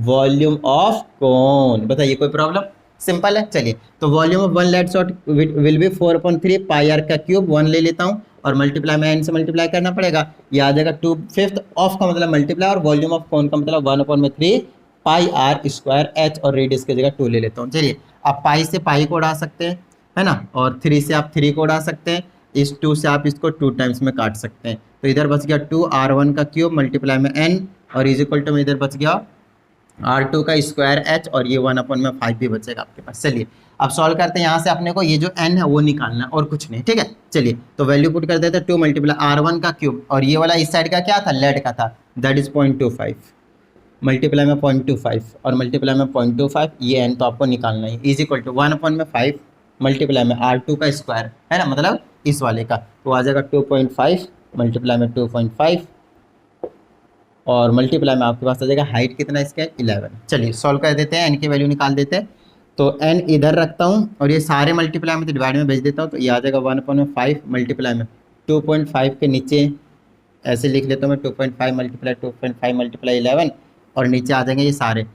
वॉल्यूम ऑफ कौन, बताइए कोई प्रॉब्लम, सिंपल है। चलिए तो volume of one lead shot will be 4/3 pi r का क्यूब, 1 ले लेता हूँ और मल्टीप्लाई में n से मल्टीप्लाई करना पड़ेगा, ये आ जाएगा 2/5 ऑफ का मतलब मल्टीप्लाई और वॉल्यूम ऑफ कौन का मतलब 1/3 पाई आर स्क्वायर h और रेडियस की जगह 2 ले लेता हूँ। चलिए आप पाई से पाई को उड़ा सकते हैं है ना, और 3 से आप 3 को उड़ा सकते हैं, इस 2 से आप इसको 2 टाइम्स में काट सकते हैं। तो इधर बच गया 2r1 का क्यूब मल्टीप्लाई में n और इज इक्वल टू में इधर बच गया r2 का स्क्वायर h और ये 1/5 भी बचेगा आपके पास। चलिए अब सॉल्व करते हैं, यहाँ से अपने को ये जो n है वो निकालना है और कुछ नहीं, ठीक है। चलिए तो वैल्यू पुट कर देते हैं, 2 मल्टीप्लाई r1 का क्यूब और ये वाला इस साइड का क्या था, लेड का था, दैट इज 0.25 मल्टीप्लाई में 0.25 और मल्टीप्लाई में 0.25, ये n तो आपको निकालना है, इज इक्वल टू 1/5 मल्टीप्लाई में r2 का स्क्वायर है ना, मतलब इस वाले का, तो आ जाएगा 2.5 मल्टीप्लाई में 2.5 और मल्टीप्लाई में आपके पास आ जाएगा हाइट कितना इसका, 11। चलिए सॉल्व कर देते हैं, n की वैल्यू निकाल देते हैं। तो n इधर रखता हूँ और ये सारे मल्टीप्लाई में तो डिवाइड में भेज देता हूँ, तो ये आ जाएगा 1/5 मल्टीप्लाई में 2.5 के नीचे ऐसे लिख लेता हूँ मैं, 2.5 मल्टीप्लाई 11 और नीचे आ जाएंगे ये सारे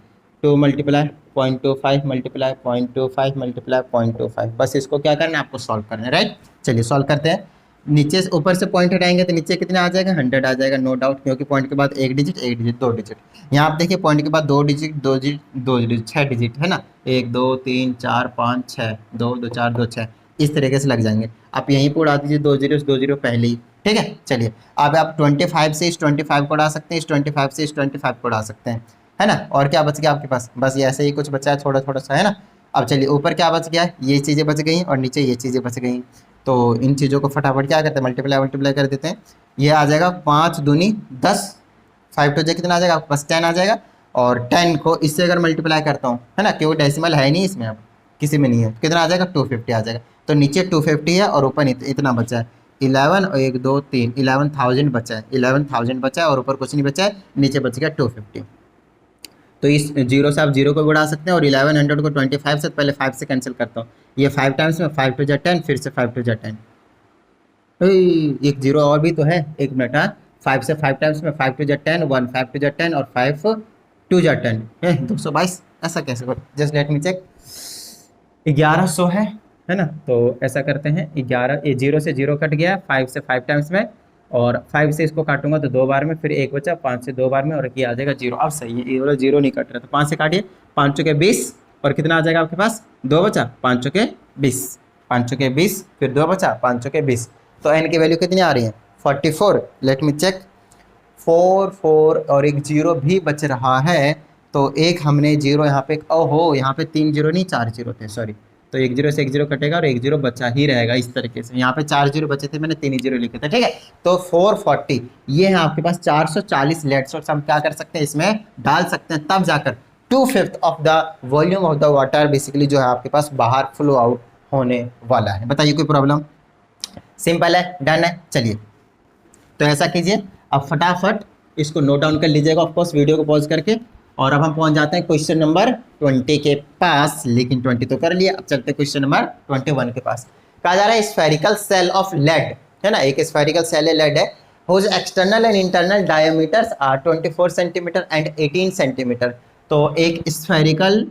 2 मल्टीप्लाई 0.25 मल्टीप्लाई 0.25 मल्टीप्लाई 0.25, बस इसको क्या करना है आपको सॉल्व करना है, राइट। चलिए सॉल्व करते हैं, नीचे से ऊपर से पॉइंट हटाएंगे तो नीचे कितना आ जाएगा, 100 आ जाएगा, नो डाउट, क्योंकि पॉइंट के बाद एक डिजिट 2 डिजिट, यहाँ आप देखिए पॉइंट के बाद 2 डिजिट 2 डिजिट 6 डिजिट है ना, 1 2 3 4 5 6, 2 2 4 2 6, इस तरीके से लग जाएंगे। आप यहीं पर उड़ा दीजिए 2 0 पहले ही, ठीक है। चलिए अब आप 25 से इस 25 को उड़ा सकते हैं, इस 25 से इस 25 को उड़ा सकते हैं, है ना। और क्या बच गया आपके पास, बस ये ऐसे ही कुछ बचा है थोड़ा थोड़ा सा, है ना। अब चलिए ऊपर क्या बच गया, ये चीज़ें बच गई और नीचे ये चीज़ें बच गई। तो इन चीज़ों को फटाफट क्या करते हैं, मल्टीप्लाई कर देते हैं। ये आ जाएगा 5 दूनी 10, 5 टू कितना आ जाएगा आपके पास 10 आ जाएगा। और 10 को इससे अगर मल्टीप्लाई करता हूँ, है ना, क्योंकि डेसिमल है नहीं इसमें, अब किसी में नहीं है, कितना आ जाएगा 250 आ जाएगा। तो नीचे 250 है और ऊपर इतना बचा है 11 और 1 2 3 11,000 बचा है, 11,000 बचा है और ऊपर कुछ नहीं बचा है, नीचे बच गया 250। तो इस जीरो से आप जीरो को बढ़ा सकते हैं और 1100 को 25 से, पहले 5 से कैंसिल करता हूँ, ये 5 टाइम्स में 5 टू जा 10, फिर से 5 टू जा 10, एक जीरो और भी तो है, एक मिनट। हाँ, 5 से 5 टाइम्स में 5 टू जा 10, 1 5 टू जा 10 और 5 टू जा 10 है 222। ऐसा कैसे कर, जस्ट लेट मी चेक, 1100 है ना। तो ऐसा करते हैं 11, ये जीरो से जीरो कट गया 5 से 5 टाइम्स में, और 5 से इसको काटूंगा तो 2 बार में, फिर 1 बचा, 5 से 2 बार में, और ये आ जाएगा जीरो। अब सही है, ये वाला जीरो नहीं कट रहा, तो 5 से काटिए, 5 चौके 20 और कितना आ जाएगा आपके पास 2 बचा, 5 चौके 20, 5 चौके 20 फिर 2 बचा, 5 चौके 20। तो एन की वैल्यू कितनी आ रही है 44। लेट मी चेक, 4 और एक जीरो भी बच रहा है, तो एक हमने जीरो यहाँ पे, ओहो यहाँ पे 3 जीरो नहीं 4 जीरो थे, सॉरी। तो एक जीरो से एक जीरो कटेगा और एक जीरो बचा ही रहेगा इस तरीके से। यहाँ पे 4 जीरो बचे थे, मैंने 3 जीरो लिखे थे, ठीक है। तो 440 ये है आपके पास 440 लेट्स, हम क्या कर सकते हैं इसमें डाल सकते हैं, तब जाकर 2/5 of the volume of the water basically जो है आपके पास बाहर फ्लो आउट होने वाला है। बताइए कोई प्रॉब्लम? सिंपल है, डन है। चलिए तो ऐसा कीजिए, अब फटाफट इसको नोट डाउन कर लीजिएगा ऑफकोर्स वीडियो को पॉज करके। और अब हम पहुंच जाते हैं क्वेश्चन नंबर 20 के पास, लेकिन 20 तो कर लिया, अब चलते हैं क्वेश्चन नंबर 21 के पास। कहा जा रहा है स्फेरिकल सेल ऑफ लेड, है ना, एक स्फेरिकल सेल है लेड है, whose external and internal diameters are 24 centimetre and 18 centimetre. तो एक स्फेरिकल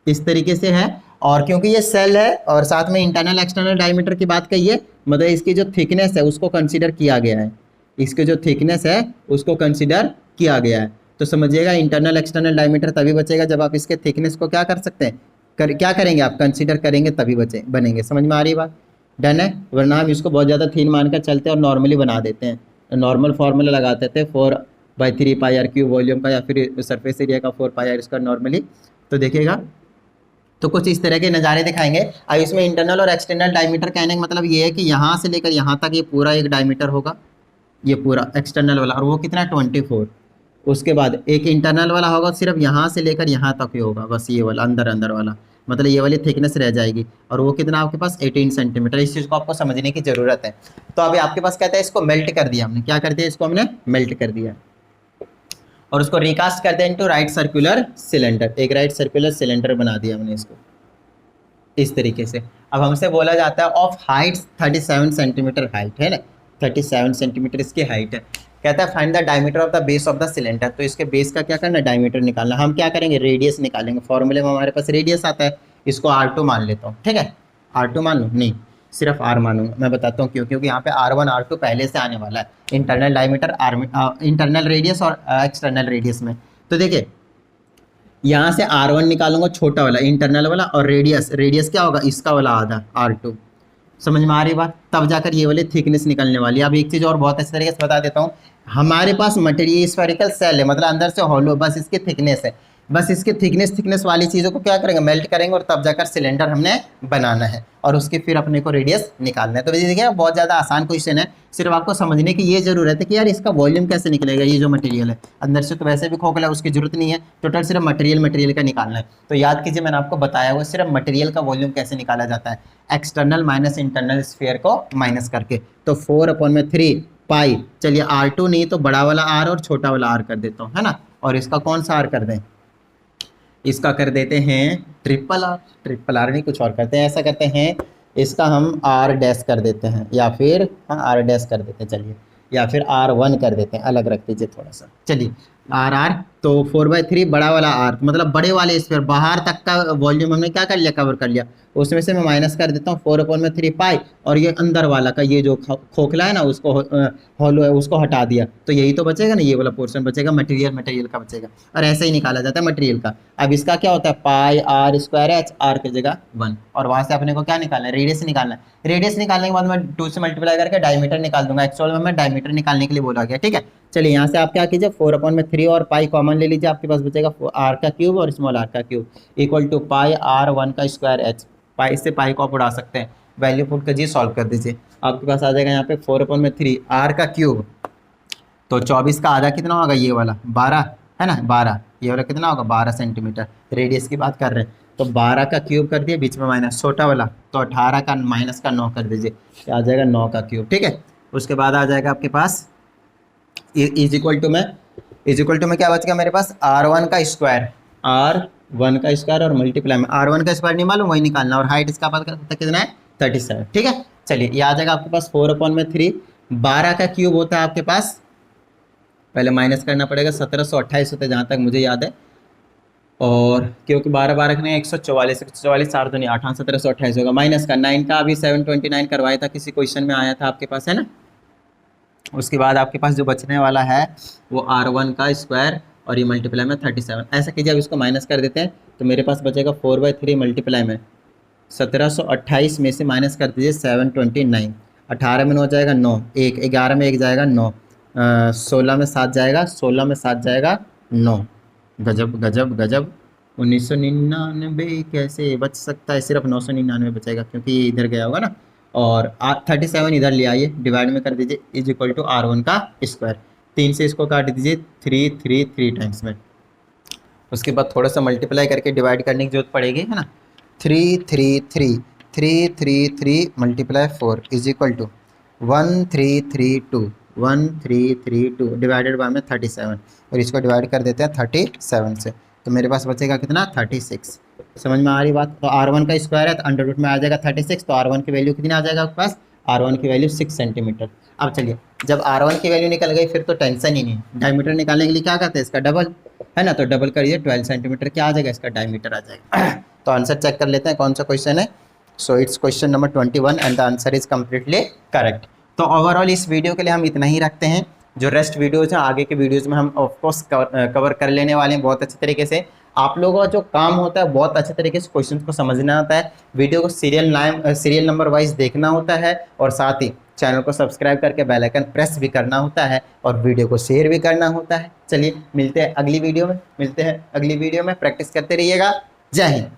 इस तरीके से है, और क्योंकि ये सेल है और साथ में इंटरनल एक्सटर्नल डायमीटर की बात कही है, मतलब इसकी जो थिकनेस है उसको कंसीडर किया गया है, इसके जो थिकनेस है उसको कंसीडर किया गया है। तो समझिएगा इंटरनल एक्सटर्नल डायमीटर तभी बचेगा जब आप इसके थिकनेस को क्या कर सकते हैं, क्या करेंगे आप, कंसीडर करेंगे, तभी बनेंगे। समझ में आ रही बात? डन है। वरना हम इसको बहुत ज़्यादा थीन मानकर चलते हैं और नॉर्मली बना देते हैं, नॉर्मल फार्मूला लगाते थे 4/3 पाई आर क्यूब वॉल्यूम का, या फिर सरफेस एरिया का 4 पाई आर स्क्वायर नॉर्मली। तो देखिएगा, तो कुछ इस तरह के नज़ारे दिखाएंगे। अब इसमें इंटरनल और एक्सटर्नल डायमीटर कहने का मतलब ये है कि यहाँ से लेकर यहाँ तक ये पूरा एक डायमीटर होगा, ये पूरा एक्सटर्नल वाला, और वो कितना 24। उसके बाद एक इंटरनल वाला होगा, सिर्फ यहाँ से लेकर यहाँ तक ही होगा, बस ये वाला अंदर वाला, मतलब ये वाली थिकनेस रह जाएगी, और वो कितना आपके पास 18 सेंटीमीटर। इस चीज़ को आपको समझने की ज़रूरत है। तो अभी आपके पास कहता है इसको मेल्ट कर दिया हमने, क्या कर दिया, इसको हमने मेल्ट कर दिया और उसको रिकास्ट कर दिया इनटू राइट सर्कुलर सिलेंडर, एक राइट सर्कुलर सिलेंडर बना दिया हमने इसको इस तरीके से। अब हमसे बोला जाता है ऑफ हाइट 37 सेंटीमीटर हाइट है ना, 37 सेंटीमीटर इसकी हाइट है। कहता है find the diameter of the base of the cylinder. तो इसके बेस का क्या करना है, डायमीटर निकालना। हम क्या करेंगे, रेडियस निकालेंगे। फॉर्मूले में हमारे पास रेडियस आता है, इसको R2 मान लेता हूँ, ठीक है। R2 मान लूँ, नहीं सिर्फ R मानूंगा। मैं बताता हूँ क्यों, क्योंकि यहाँ पे R1 R2 पहले से आने वाला है, इंटरनल डायमीटर इंटरनल रेडियस और एक्सटर्नल रेडियस में। तो देखिए यहाँ से R1 निकालूंगा छोटा वाला इंटरनल वाला, और रेडियस क्या होगा, इसका वाला आधा R2। समझ में आ रही बात? तब जाकर ये वाली थिकनेस निकलने वाली है। अब एक चीज़ और बहुत अच्छी तरीके से बता देता हूँ, हमारे पास मटेरियल स्फेरिकल सेल है, मतलब अंदर से हॉलो, बस इसकी थिकनेस है, बस इसके थिकनेस वाली चीज़ों को क्या करेंगे, मेल्ट करेंगे, और तब जाकर सिलेंडर हमने बनाना है, और उसके फिर अपने को रेडियस निकालना है। तो देखिए बहुत ज़्यादा आसान क्वेश्चन है, सिर्फ आपको समझने की ये जरूरत है कि यार इसका वॉल्यूम कैसे निकलेगा। ये जो मटेरियल है अंदर से तो वैसे भी खोखला है, उसकी जरूरत नहीं है, टोटल सिर्फ मटेरियल का निकालना है। तो याद कीजिए मैंने आपको बताया हुआ सिर्फ मटेरियल का वॉल्यूम कैसे निकाला जाता है, एक्सटर्नल माइनस इंटरनल स्फीयर को माइनस करके। तो 4/3 पाई, चलिए R2 नहीं तो बड़ा वाला R और छोटा वाला R कर देता हूँ, है ना। और इसका कौन सा R कर दें, इसका कर देते हैं ट्रिपल R नहीं कुछ और करते हैं, ऐसा करते हैं इसका हम R' कर देते हैं, या फिर हाँ R' कर देते हैं, चलिए, या फिर R1 कर देते हैं, अलग रख दीजिए थोड़ा सा। चलिए R तो 4/3 बड़ा वाला R, मतलब बड़े वाले स्फीयर बाहर तक का वॉल्यूम हमने क्या कर लिया, कवर कर लिया। उसमें से मैं माइनस कर देता हूँ 4/3 पाई, और ये अंदर वाला का ये जो खोखला है ना, उसको हॉलो है उसको हटा दिया, तो यही तो बचेगा ना, ये वाला पोर्शन बचेगा, मटेरियल का बचेगा। और ऐसे ही निकाला जाता है मटेरियल का। अब इसका क्या होता है, पाई R²H, R की जगह 1, और वहाँ से अपने को क्या निकालना है, रेडियस निकालना है। रेडियस निकालने के बाद मैं 2 से मल्टीप्लाई करके डायमीटर निकाल दूंगा, एक्चुअल में मैं डायमीटर निकालने के लिए बोला गया, ठीक है। चलिए यहाँ से आप क्या कीजिए, 4/3 और पाई कॉमन ले लीजिए, आपके पास बचेगा R का क्यूब और स्मॉल r का cube equal to pi R1 का स्क्वायर H। पाई से पाई को आप उड़ा सकते हैं, वैल्यू पुट कीजिए, सॉल्व कर दीजिए। आपके पास आ जाएगा यहाँ पे 4/3 आर का क्यूब, तो 24 का आधा कितना होगा, ये वाला 12 है ना, 12, ये वाला कितना होगा 12 सेंटीमीटर, रेडियस की बात कर रहे हैं। तो 12 का क्यूब कर दिए, बीच में माइनस छोटा वाला, तो 18 का माइनस का 9 कर दीजिए, आ जाएगा 9 का क्यूब। ठीक है, उसके बाद आ जाएगा आपके पास इज इक्वल टू में क्या बच गया मेरे पास, R1 का स्क्वायर, R1 का स्क्वायर और मल्टीप्लाई में R1 का स्क्वायर नहीं मालूम, वही निकालना, और हाइट इसका पता करता कितना है 37। ठीक है, चलिए ये आ जाएगा आपके पास 4/3, 12 का क्यूब होता है आपके पास, पहले माइनस करना पड़ेगा, 1728 होता है जहाँ तक मुझे याद है, और क्योंकि 12 12 में 144, 144 4 तो नहीं 8, 1728 होगा, माइनस का 9 का अभी 729 करवाया था, किसी क्वेश्चन में आया था आपके पास, है ना। उसके बाद आपके पास जो बचने वाला है वो R1 का स्क्वायर और ये मल्टीप्लाई में 37। ऐसा कीजिए, अब इसको माइनस कर देते हैं, तो मेरे पास बचेगा 4/3 मल्टीप्लाई में 1728 में से माइनस कर दीजिए 729, 18 में हो जाएगा 9, 1 11 में 1 जाएगा 9, 16 में 7 जाएगा, 16 में 7 जाएगा 9, गजब गजब गजब। 1999 कैसे बच सकता है, सिर्फ 999 बचेगा क्योंकि ये इधर गया होगा ना, और 37 इधर ले आइए, डिवाइड में कर दीजिए, इज इक्वल टू R1 का स्क्वायर, 3 से इसको काट दीजिए 3 3 3 टाइम्स में, उसके बाद थोड़ा सा मल्टीप्लाई करके डिवाइड करने की जरूरत पड़ेगी, है ना। 3 3 3 3 3 3 multiply 4 is equal to 1332 1332 divided by में 37, और इसको डिवाइड कर देते हैं 37 से, तो मेरे पास बचेगा कितना 36। समझ में आ रही बात। तो R1 का स्क्वायर है तो अंडर रूट में आ जाएगा 36, तो R1 की वैल्यू कितनी आ जाएगा आपके पास, R1 की वैल्यू 6 सेंटीमीटर। अब चलिए, जब R1 की वैल्यू निकल गई फिर तो टेंशन ही नहीं, डायमीटर निकालने के लिए क्या करते हैं, इसका डबल, है ना, तो डबल करिए, 12 सेंटीमीटर क्या आ जाएगा, इसका डायमीटर आ जाएगा। तो आंसर चेक कर लेते हैं कौन सा क्वेश्चन है। So it's question number 21 and the answer is completely correct. तो ओवरऑल इस वीडियो के लिए हम इतना ही रखते हैं, जो रेस्ट वीडियोज हैं आगे के वीडियोज़ में हम ऑफकोर्स कवर कर लेने वाले हैं बहुत अच्छे तरीके से। आप लोगों का जो काम होता है बहुत अच्छे तरीके से क्वेश्चन को समझना होता है, वीडियो को सीरियल नंबर वाइज देखना होता है, और साथ ही चैनल को सब्सक्राइब करके बेल आइकन प्रेस भी करना होता है, और वीडियो को शेयर भी करना होता है। चलिए मिलते हैं अगली वीडियो में, प्रैक्टिस करते रहिएगा। जय हिंद।